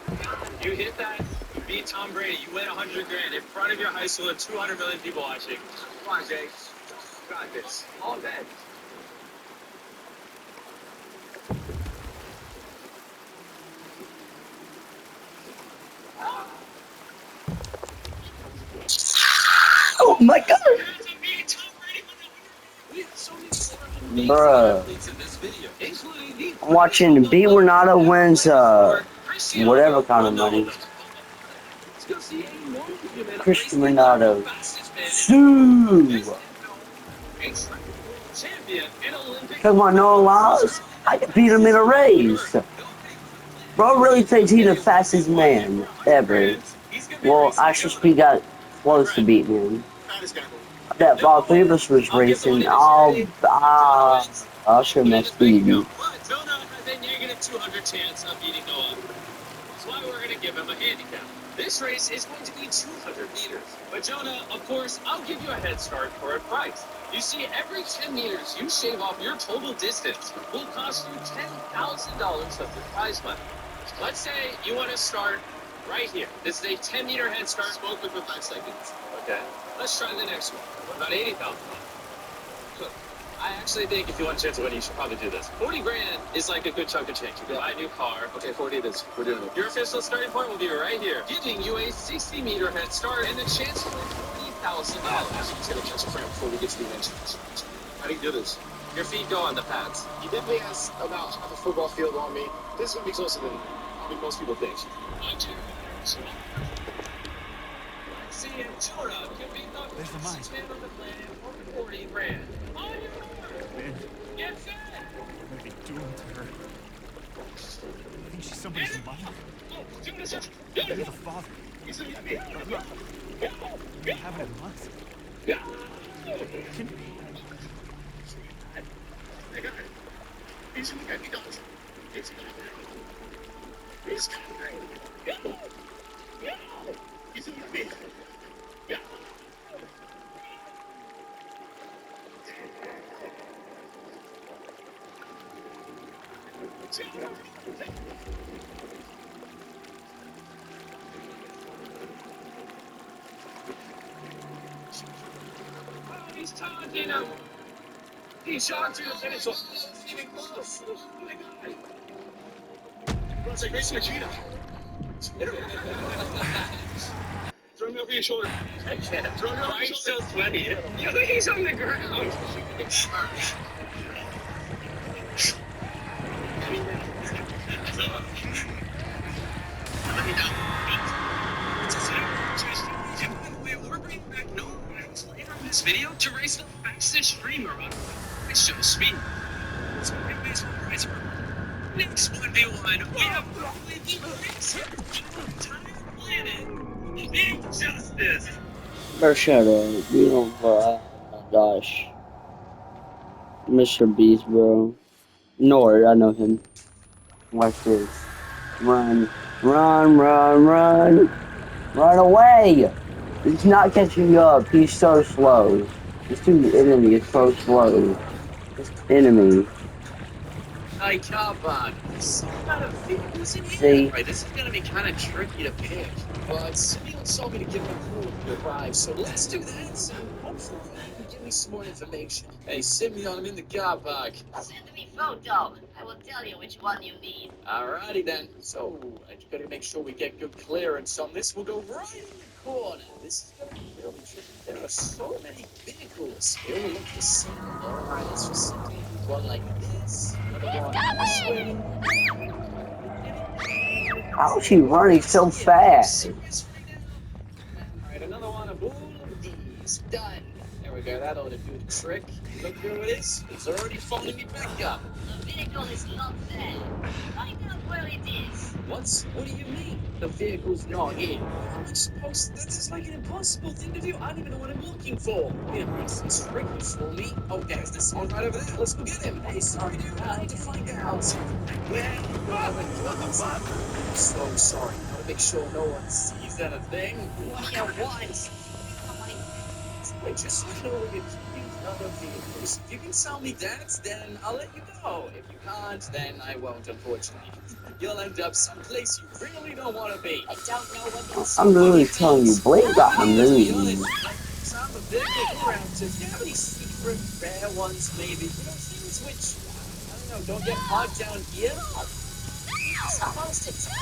You hit that, you beat Tom Brady, you win 100 grand in front of your high school and 200 million people watching. Come on, Jake. You got this. All day. Oh my god! Bruh. I'm watching B Renata wins whatever kind of money. Christian Renato. Sue! Talking about no laws? I could beat him in a race. Bro really thinks he's the fastest man ever. Well, actually, got close to beating him. That Bob Davis was racing. I should have speed. Jonah has a negative 200 chance of beating Noah. That's why we're going to give him a handicap. This race is going to be 200 meters. But Jonah, of course, I'll give you a head start for a price. You see, every 10 meters you shave off your total distance will cost you $10,000 of your prize money. Let's say you want to start right here. This is a 10-meter head start. Smoke with 5 seconds. Okay. Let's try the next one. What about 80,000? Good. I actually think if you want a chance of winning, you should probably do this. 40 grand is like a good chunk of change. You can buy a new car. Okay, 40 it is. We're doing it. Your official starting point will be right here, giving you a 60-meter head start and the chance to win $40,000. He's going to catch a cramp before we get to the next. How do you do this? Your feet go on the pads. He definitely has about half a football field on me. This is going to be closer than most people think. See, Jonah can be the fastest man on the planet for 40 grand. On your mark. Man, Get set. what are they doing to her? I think she's somebody's mother. You're the father. You have it in us. Can I got it. He's going to get me done. It's going to be. He's coming. Go! He's going to be. Go! He's taunting him. He's shot to the finish line. He's even close. Oh my god. Runs like racing a cheetah. Throw him over your shoulder. I can't. Throw it over Why are your you shoulder. so sweaty? Yo, he's on the ground. We're bringing back Noah Miles later in this video to race the fastest streamer on the show speed. So big baseball prize for next 1v1. We have probably the biggest hit on the entire planet. Big Justice. Shadow, you know, oh my gosh. Mr. Beast, bro. No, I know him. Watch this. Run. Run, run, run. Run away! He's not catching you up. He's so slow. This dude's enemy is so slow. This enemy. Hey, Carbon. Some kind of vehicles in here? See? Right, this is gonna be kind of tricky to pick. But Simeon told me to give him a call when you arrive, so let's do that. And hopefully you can give me some more information. Hey, Simeon, I'm in the car park. Send me photo. I will tell you which one you need. Alrighty then. So, I just gotta make sure we get good clearance on this. We'll go right in the corner. This is gonna be really tricky. There are so many vehicles. They all look the same. Alright, let's just simply do one like this. Another one this way. How is she running so fast? Alright, another one of all of these. Done. There we go. That ought to do the trick. Look who it is. It's already phoning me back up. The vehicle is not there. Find out where it is. What do you mean? The vehicle's not here. How am I supposed? That's just like an impossible thing to do. I don't even know what I'm looking for. Yeah, it's tricky for me. Oh, there's this one right over there. Let's go get him. Hey, sorry, dude. I need to find out where I'm so sorry. I want to make sure no one sees anything. What you want? Wait, just so you know where you keep other vehicles. If you can tell me that, then I'll let you go. If you can't, then I won't, unfortunately. You'll end up someplace you really don't want to be. I don't know what you're I'm literally telling you, Blake got the movies. Some of them look around to. Do you have any secret rare ones, maybe? You know, things which, I don't know, don't get parked down here? I'm supposed to tell.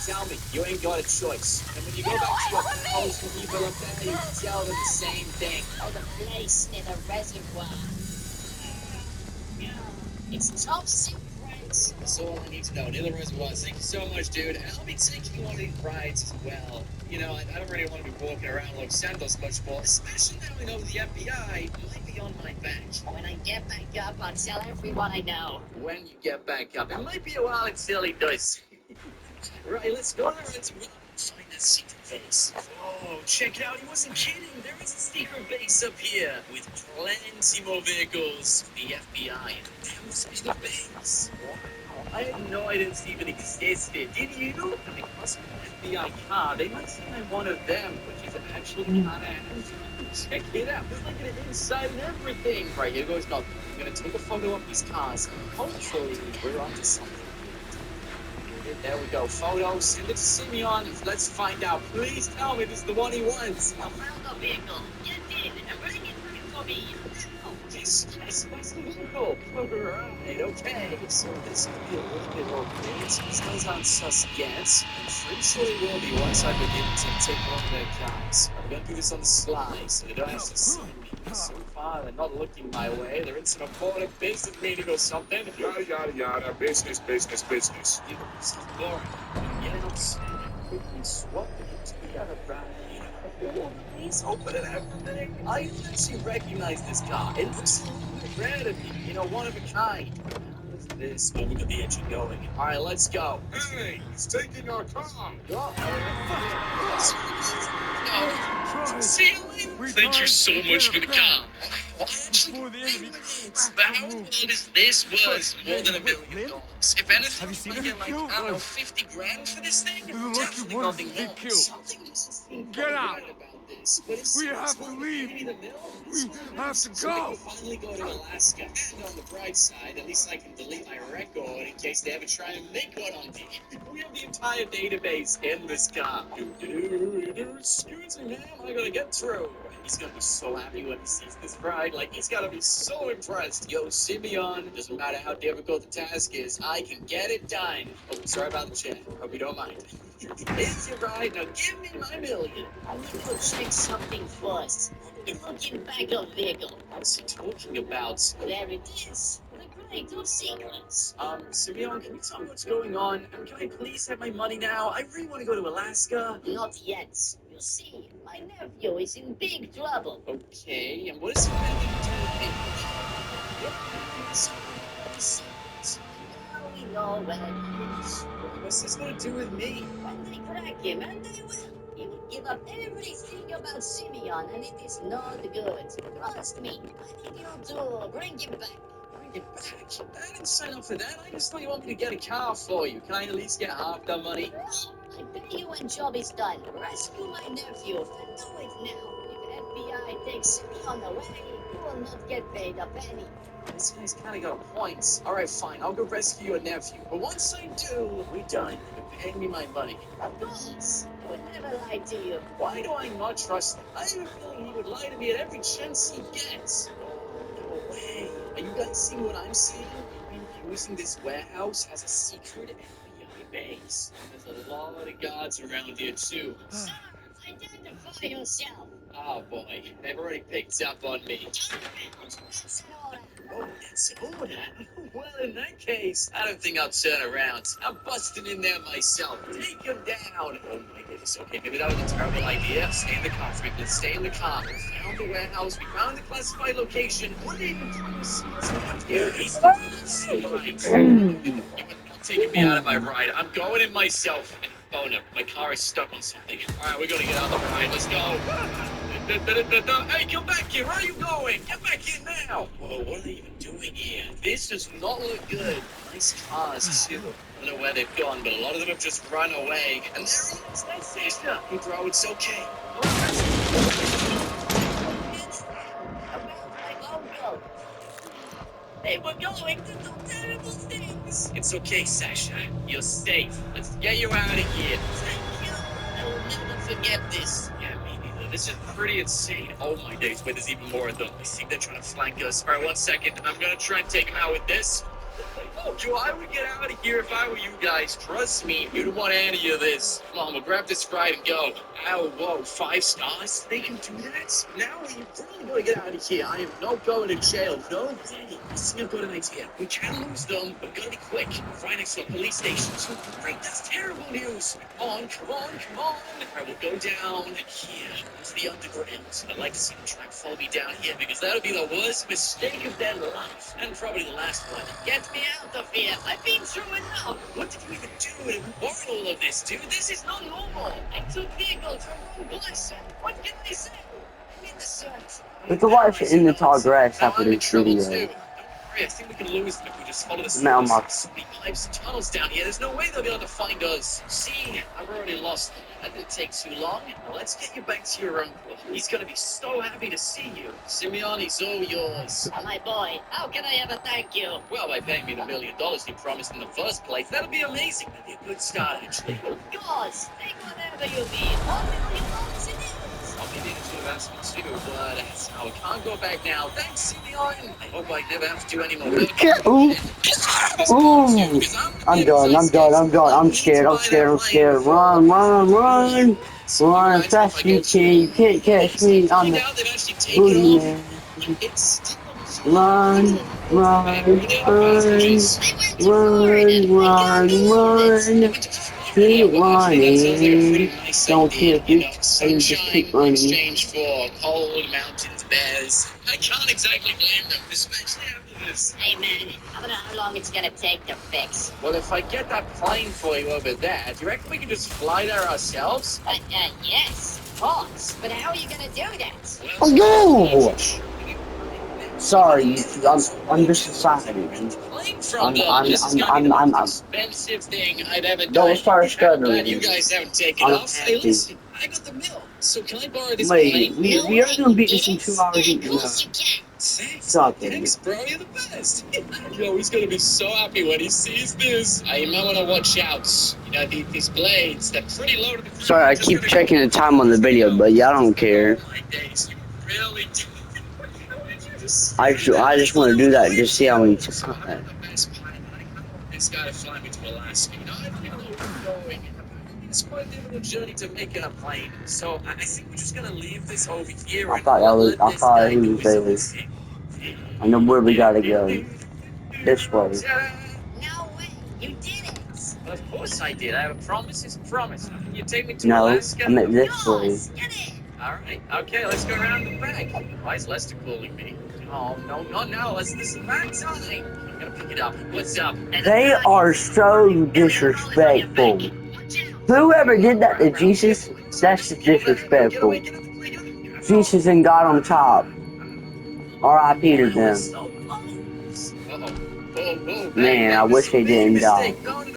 Tell me, you ain't got a choice. And when you go back to your house with people up there, you tell them the same thing. Oh, the place near the reservoir. It's top secret. That's all I need to know. Near the reservoirs. Thank you so much, dude. And I'll be taking one of these rides as well. You know, I don't really want to be walking around Los Santos much more, especially now I know the FBI might be on my back. When I get back up, I'll tell everyone I know. When you get back up, it might be a while until he does. Right, let's go to the reservoir and find that secret base. Oh, check it out. He wasn't kidding. There is a secret base up here with plenty more vehicles. The FBI. That must be the base. Wow. I had no idea this even existed. Did you? I mean, it must be an FBI car. They might think I'm one of them, which is actually kind of... Check it out. There's like an inside and everything. Right, here goes nothing. I'm going to take a photo of these cars. Hopefully, we're onto something. There we go. Photo. Send it to Simeon. Let's find out. Please tell me this is the one he wants. I found the vehicle. Get in and bring it back for me. Oh, yes, that's the vehicle. Alright, okay. So this could be a little bit okay. It smells on sus yet. I'm pretty sure it will be once I begin to take one of their cars. I'm going to do this on the sly, so they don't have to see me. So far, they're not looking my way. They're in some important business meeting or something. Yada, yada, yada. Business, business, business. You know, this is boring. Get outside and quickly swap it into the other brand. Please open it everything. I actually recognize this car. It looks a little bit rare to me. You know, one of a kind. What's this? Oh, we got the engine going. All right, let's go. Hey, he's taking our car. No. See you later. Thank you so much for the car. Before the enemy. But how is this worth more than $1 million? If anything, Have you seen I her? get like, I don't know, 50 grand for this thing? The lucky Definitely one nothing get more. killed. Something doesn't seem Get quite out. right about this, but if We have to someone's leave. willing to pay me the mill, We have to so we go. can finally go to Alaska. And on the bright side, at least I can delete my record in case they ever try and make one on me. We have the entire database in this car. Excuse me, ma'am, I gotta get through. He's gonna be so happy when he sees this ride. Like, he's gonna be so impressed. Yo, Simeon, doesn't matter how difficult the task is, I can get it done. Oh, sorry about the chat. Hope you don't mind. Here's your ride. Now give me my million. I need to check something first. Let me look in back of vehicle. What's he talking about? There it is. The crate of secrets. Simeon, can you tell me what's going on? And can I please have my money now? I really want to go to Alaska. Not yet. You see, my nephew is in big trouble. Okay, and what does he have to do with me? Now we know where he is. What's this got to do with me? When they crack him, and they will, he will give up everything about Simeon, and it is not good. Trust me. I need you to bring him back. Bring it back. I didn't sign up for that. I just thought you want me to get a car for you. Can I at least get half the money? No, I pay you when job is done. Rescue my nephew, and do it now. If FBI takes Simeon away, you will not get paid a penny. This guy's kind of got a point. All right, fine. I'll go rescue your nephew. But once I do, we're done. You're paying me my money. Of course, I would never lie to you. Why do I not trust him? I have a feeling he would lie to me at every chance he gets. No way. Are you guys seeing what I'm seeing? We're using this warehouse as a secret FBI base. There's a lot of guards around here, too. Sir, identify yourself. Oh, boy. They've already picked up on me. That's an order. Oh, it's an order. Well, in that case, I don't think I'll turn around. I'm busting in there myself. Take him down. Oh, my goodness. Okay, maybe that was a terrible idea. Stay in the car, Franklin. Stay in the car. We found the warehouse. We found the classified location. What did you promise? Here, he's taking me out of my ride. I'm going in myself. Oh, no. My car is stuck on something. All right, we're going to get out of the ride. Let's go. Hey, come back here. Where are you going? Get back here now. Whoa, what are they even doing here? This does not look good. Nice cars, too. I don't know where they've gone, but a lot of them have just run away. And there he is. That's sister. Hey, bro, it's okay. They were going to do terrible things. It's okay, Sasha. You're safe. Let's get you out of here. Thank you. I will never forget this. Yeah, me neither. This is pretty insane. Oh my days, wait, there's even more of them. I think they're trying to flank us. All right, 1 second. I'm gonna try and take them out with this. Oh, Joe, I would get out of here if I were you guys. Trust me, you don't want any of this. Come on, we'll grab this ride and go. Ow, whoa, 5 stars? They can do that? Now we really gotta get out of here. I am not going to jail. No way. This is gonna go to an idea. We can lose them, but we gotta be quick. Right next to a police station. So great, that's terrible news. Come on, come on, come on. All right, we'll go down here to the underground. I'd like to see them try and follow me down here because that'll be the worst mistake of their life. And probably the last one. Get me out of here. I've been through enough. What did you even do to warrant all of this, dude? This is not normal. I took vehicles from one person. What can they say? I'm innocent. We can watch it in the tall grass after I'm in this trouble video. too. I think we can lose them if we just follow the Mailbox. so many pipes and tunnels down here. There's no way they'll be able to find us. See, I've already lost them. That didn't take too long. Now let's get you back to your uncle. He's gonna be so happy to see you. Simeon, he's all yours. My boy, how can I ever thank you? Well, by paying me the $1 million you promised in the first place, that'll be amazing. That'll be a good start, actually. Of course, take whatever you need. $1 million it is. I'll be needing to invest me too, but I can't go back now. Thanks, Simeon. I hope I never have to do any more. Ooh. Ooh. I'm done. I'm scared. Run. Run as fast as you can. You can't catch me. I'm the boogeyman. Run. Keep running. Don't care if you just keep running. Exchange for cold mountains, bears. I can't exactly blame them, especially after this. Hey man, I don't know how long it's gonna take to fix. Well, if I get that plane for you over there, do you reckon we can just fly there ourselves? Yes, of course. But how are you gonna do that? Oh no! Sorry, I'm just excited. Playing from this is gonna be the most expensive thing I've ever done. Don't start I'm stuttering. glad you guys haven't taken I'm off. Hey, happy. listen, I got the mill. So can I borrow this Wait, plane? we are gonna beat this in 2 hours. Yeah, of course you can. Stop it. Thanks, bro. You're the best. Yo, he's gonna be so happy when he sees this. You might want to watch out. You know, these blades, they're pretty low to the ground. Sorry, I keep checking the time on the video, but y'all don't care. My days, you really do. I just want to do that just see how many times. The best pilot. I kind of want this guy to fly me to Alaska. You know, I don't even know where we're going. It's quite a difficult journey to make in a plane. So I think we're just gonna leave this over here. I thought he was there. I know where we gotta go. This way. No way, you did it. Well, of course I did. I have a promise is a promise. Can you take me to No, Alaska? I meant this way. Yours, get in. All right. Okay, let's go around the back. Why is Lester calling me? Oh, no, not now. This is bad time. I'm gonna pick it up. What's up? They are so disrespectful. Whoever did that to Jesus, that's just disrespectful. Jesus and God on top. R.I.P. to them. Uh-oh. Whoa, whoa, Man, I wish they didn't die.